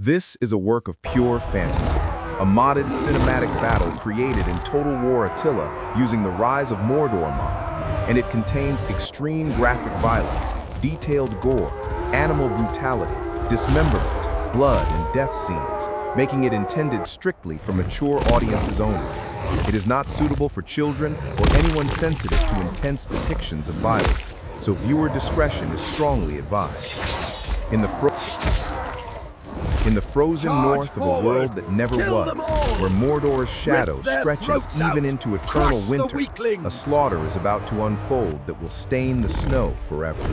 This is a work of pure fantasy, a modded cinematic battle created in Total War Attila using the Rise of Mordor mod, and it contains extreme graphic violence, detailed gore, animal brutality, dismemberment, blood, and death scenes, making it intended strictly for mature audiences only. It is not suitable for children or anyone sensitive to intense depictions of violence, so viewer discretion is strongly advised. In the frozen north of a world that never was, where Mordor's shadow stretches even into eternal winter, a slaughter is about to unfold that will stain the snow forever.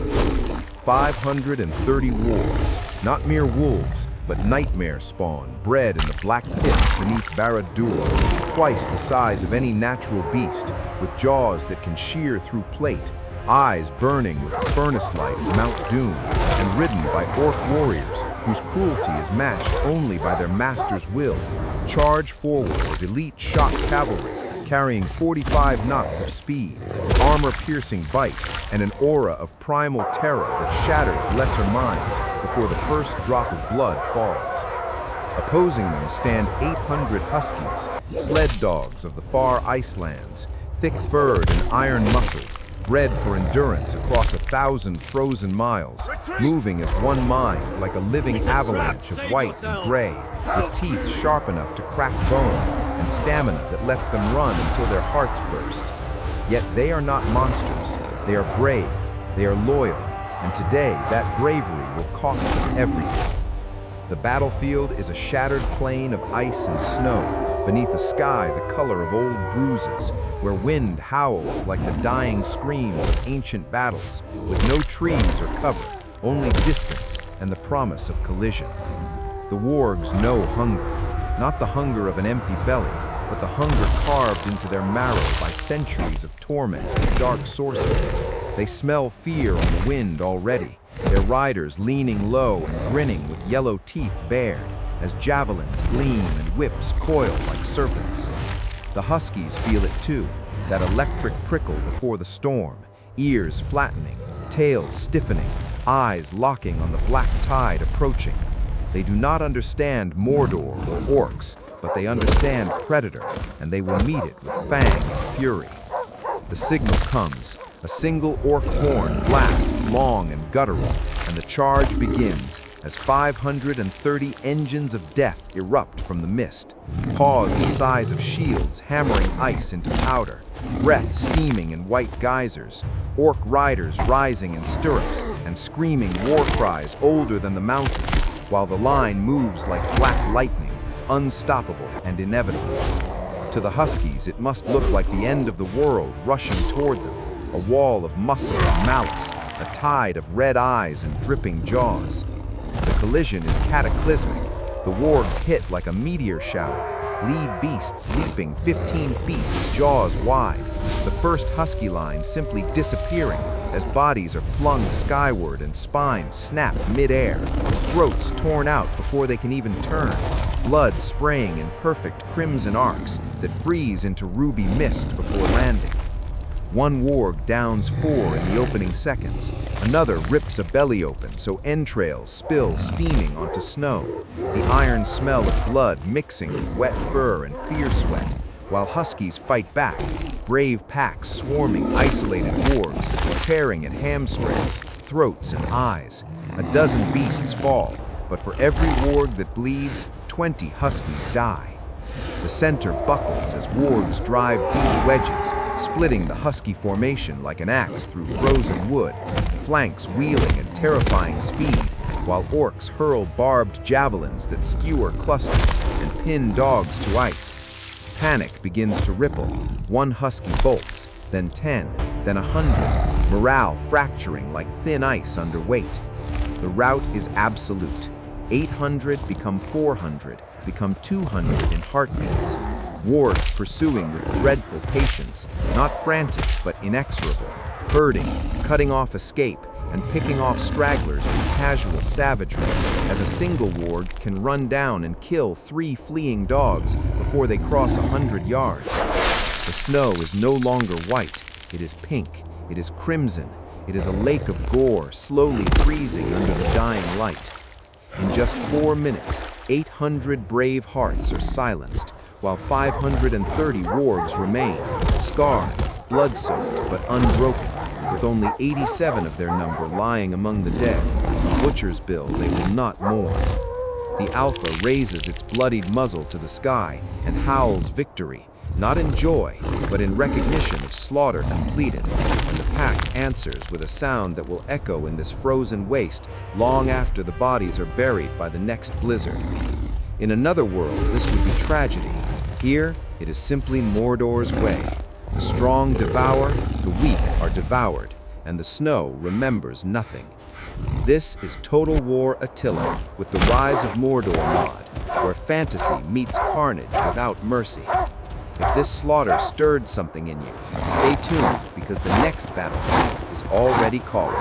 530 wargs, not mere wolves, but nightmare spawn, bred in the black pits beneath Barad-dûr, twice the size of any natural beast, with jaws that can shear through plate, eyes burning with the furnace light of Mount Doom, and ridden by orc warriors whose cruelty is matched only by their master's will, charge forward as elite shock cavalry, carrying 45 knots of speed, armor-piercing bite, and an aura of primal terror that shatters lesser minds before the first drop of blood falls. Opposing them stand 800 Huskies, sled dogs of the far Icelands, thick-furred and iron-muscled, bred for endurance across 1,000 frozen miles, moving as one mind like a living avalanche of white and gray, with teeth sharp enough to crack bone and stamina that lets them run until their hearts burst. Yet they are not monsters. They are brave, they are loyal, and today that bravery will cost them everything. The battlefield is a shattered plain of ice and snow, beneath a sky the color of old bruises, where wind howls like the dying screams of ancient battles, with no trees or cover, only distance and the promise of collision. The wargs know hunger, not the hunger of an empty belly, but the hunger carved into their marrow by centuries of torment and dark sorcery. They smell fear on the wind already, their riders leaning low and grinning with yellow teeth bared, as javelins gleam and whips coil like serpents. The Huskies feel it too, that electric prickle before the storm, ears flattening, tails stiffening, eyes locking on the black tide approaching. They do not understand Mordor or orcs, but they understand Predator, and they will meet it with fang and fury. The signal comes. A single orc horn blasts long and guttural, and the charge begins as 530 engines of death erupt from the mist, paws the size of shields hammering ice into powder, breath steaming in white geysers, orc riders rising in stirrups and screaming war cries older than the mountains, while the line moves like black lightning, unstoppable and inevitable. To the Huskies, it must look like the end of the world rushing toward them, a wall of muscle and malice, a tide of red eyes and dripping jaws. The collision is cataclysmic. The wargs hit like a meteor shower, lead beasts leaping 15 feet, jaws wide, the first Husky line simply disappearing as bodies are flung skyward and spines snap mid-air, throats torn out before they can even turn, blood spraying in perfect crimson arcs that freeze into ruby mist before landing. One warg downs 4 in the opening seconds. Another rips a belly open so entrails spill steaming onto snow, the iron smell of blood mixing with wet fur and fear sweat, while Huskies fight back, brave packs swarming isolated wargs, tearing at hamstrings, throats, and eyes. A dozen beasts fall, but for every warg that bleeds, 20 Huskies die. The center buckles as wargs drive deep wedges, splitting the Husky formation like an axe through frozen wood, flanks wheeling at terrifying speed, while orcs hurl barbed javelins that skewer clusters and pin dogs to ice. Panic begins to ripple. One Husky bolts, then 10, then 100, morale fracturing like thin ice under weight. The rout is absolute. 800 become 400, become 200 in heartbeats. Wargs pursuing with dreadful patience, not frantic but inexorable, herding, cutting off escape, and picking off stragglers with casual savagery, as a single warg can run down and kill 3 fleeing dogs before they cross 100 yards. The snow is no longer white, it is pink, it is crimson, it is a lake of gore slowly freezing under the dying light. In just 4 minutes, 800 brave hearts are silenced, while 530 wargs remain, scarred, blood-soaked, but unbroken, with only 87 of their number lying among the dead, a butcher's bill they will not mourn. The Alpha raises its bloodied muzzle to the sky and howls victory, not in joy, but in recognition of slaughter completed, and the pack answers with a sound that will echo in this frozen waste long after the bodies are buried by the next blizzard. In another world, this would be tragedy. Here, it is simply Mordor's way. The strong devour, the weak are devoured, and the snow remembers nothing. This is Total War Attila with the Rise of Mordor mod, where fantasy meets carnage without mercy. If this slaughter stirred something in you, stay tuned because the next battlefield is already calling.